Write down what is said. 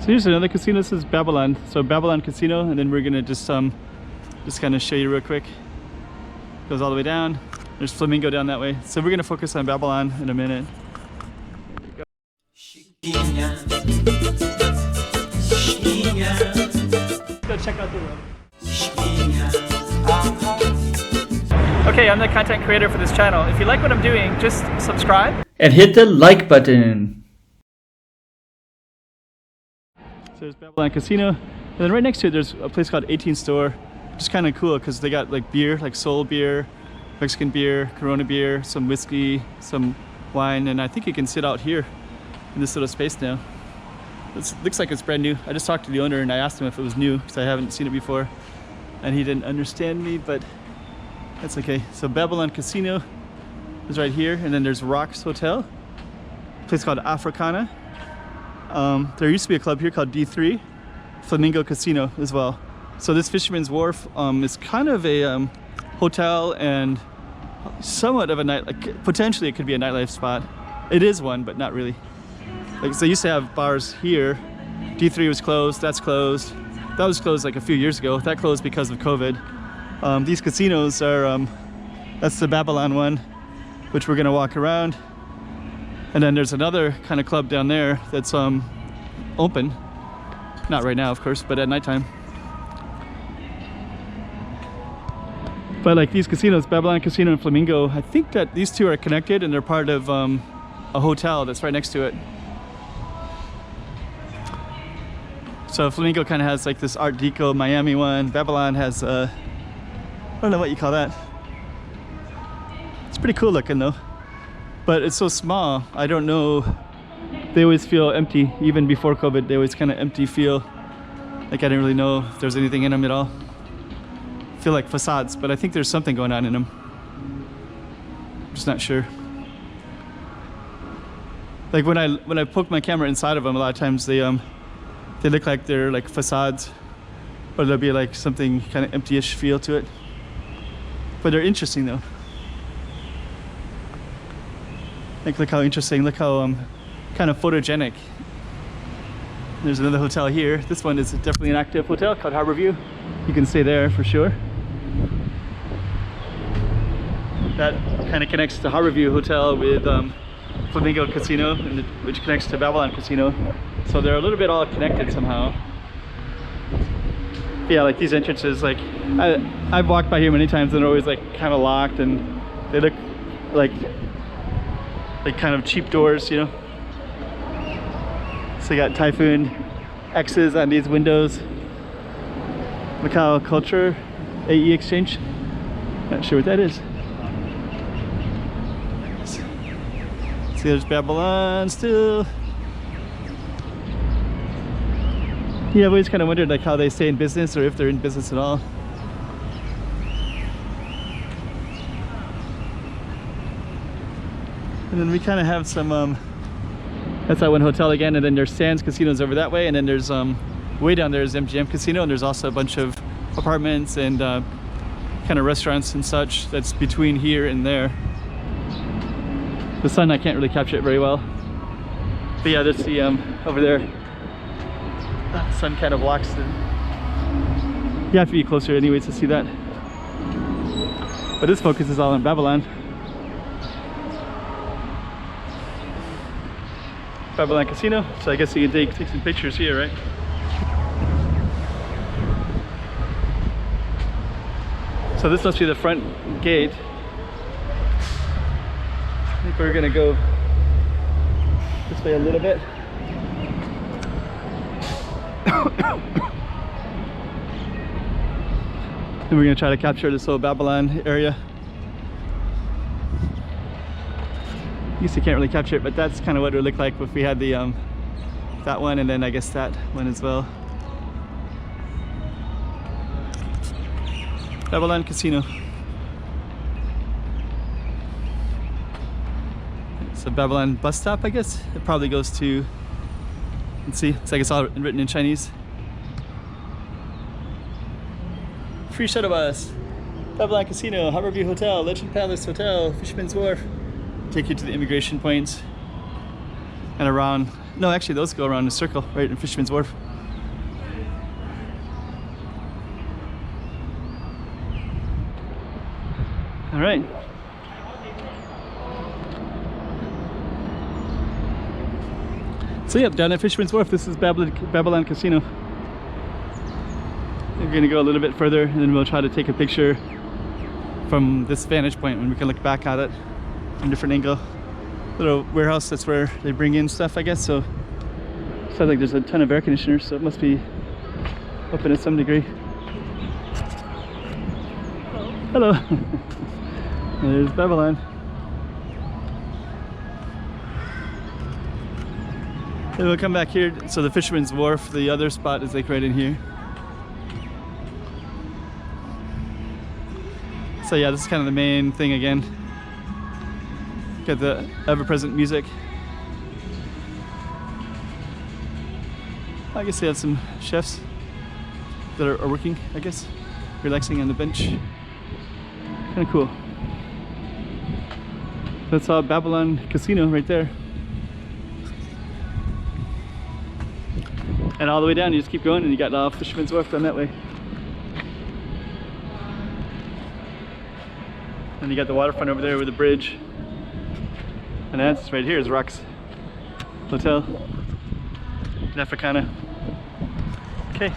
So here's another casino. This is Babylon. So Babylon Casino, and then we're gonna just kind of show you real quick. Goes all the way down. There's Flamingo down that way. So we're gonna focus on Babylon in a minute. Let's go check out the room. Okay, I'm the content creator for this channel. If you like what I'm doing, just subscribe and hit the like button. So there's Babylon Casino, and then right next to it there's a place called 18 Store, which is kind of cool because they got like beer, like Soul beer, Mexican beer, Corona beer, some whiskey, some wine, and I think you can sit out here in this little space now. It looks like it's brand new. I just talked to the owner and I asked him if it was new because I haven't seen it before, and he didn't understand me, but that's okay. So Babylon Casino is right here, and then there's Rocks Hotel, a place called Africana. There used to be a club here called D3, Flamingo Casino as well. So this Fisherman's Wharf is kind of a hotel and somewhat of a night, like potentially it could be a nightlife spot. It is one, but not really. Like, so they used to have bars here. D3 was closed, that's closed. That was closed like a few years ago. That closed because of COVID. These casinos are, that's the Babylon one, which we're gonna walk around. And then there's another kind of club down there that's open. Not right now, of course, but at nighttime. But like these casinos, Babylon Casino and Flamingo, I think that these two are connected and they're part of a hotel that's right next to it. So Flamingo kind of has like this Art Deco Miami one. Babylon has, I don't know what you call that. It's pretty cool looking though. But it's so small, I don't know. They always feel empty, even before COVID, they always kind of empty feel. Like I didn't really know if there's anything in them at all. Feel like facades, but I think there's something going on in them. I'm just not sure. Like when I poke my camera inside of them, a lot of times they look like they're like facades, or there'll be like something kind of empty-ish feel to it. But they're interesting though. Like look how interesting, look how kind of photogenic. There's another hotel here. This one is definitely an active hotel called Harborview. You can stay there for sure. That kind of connects to Harborview Hotel with Flamingo Casino, which connects to Babylon Casino. So they're a little bit all connected somehow. Yeah, like these entrances, like I've walked by here many times and they're always like kind of locked, and they look like kind of cheap doors, you know. So you got Typhoon X's on these windows. Macau Culture AE Exchange. Not sure what that is. See, there's Babylon still. Yeah, I've always kind of wondered like how they stay in business, or if they're in business at all. And then we kind of have some, that's that one hotel again, and then there's Sands Casinos over that way, and then there's, way down there is MGM Casino, and there's also a bunch of apartments and kind of restaurants and such that's between here and there. The sun, I can't really capture it very well. But yeah, there's the, over there, the sun kind of blocks it. You have to be closer anyways to see that. But this focus is all on Babylon. Babylon Casino, so I guess you can take some pictures here, right? So this must be the front gate. I think we're gonna go this way a little bit. And we're gonna try to capture this whole Babylon area. I guess you can't really capture it, but that's kind of what it would look like if we had the that one, and then I guess that one as well. Babylon Casino. It's a Babylon bus stop, I guess. It probably goes to, let's see, it's like it's all written in Chinese. Free shuttle bus. Babylon Casino, Harborview Hotel, Legend Palace Hotel, Fisherman's Wharf. Take you to the immigration points and around No, actually those go around in a circle right in Fisherman's Wharf. All right. So yep, down at Fisherman's Wharf, this is Babylon Casino. We're gonna go a little bit further and then we'll try to take a picture from this vantage point when we can look back at it from a different angle. Little warehouse, that's where they bring in stuff, I guess. So it sounds like there's a ton of air conditioners, so it must be open to some degree. Hello. There's Babylon. Then we'll come back here. So the Fisherman's Wharf, the other spot is like right in here. So yeah, this is kind of the main thing again. Got the ever-present music. I guess they have some chefs that are working, I guess, relaxing on the bench. Kind of cool. That's Babylon Casino right there. And all the way down, you just keep going and you got Fisherman's Wharf down that way. And you got the waterfront over there with the bridge. And that's right here is Rocks Hotel in Africana. Okay.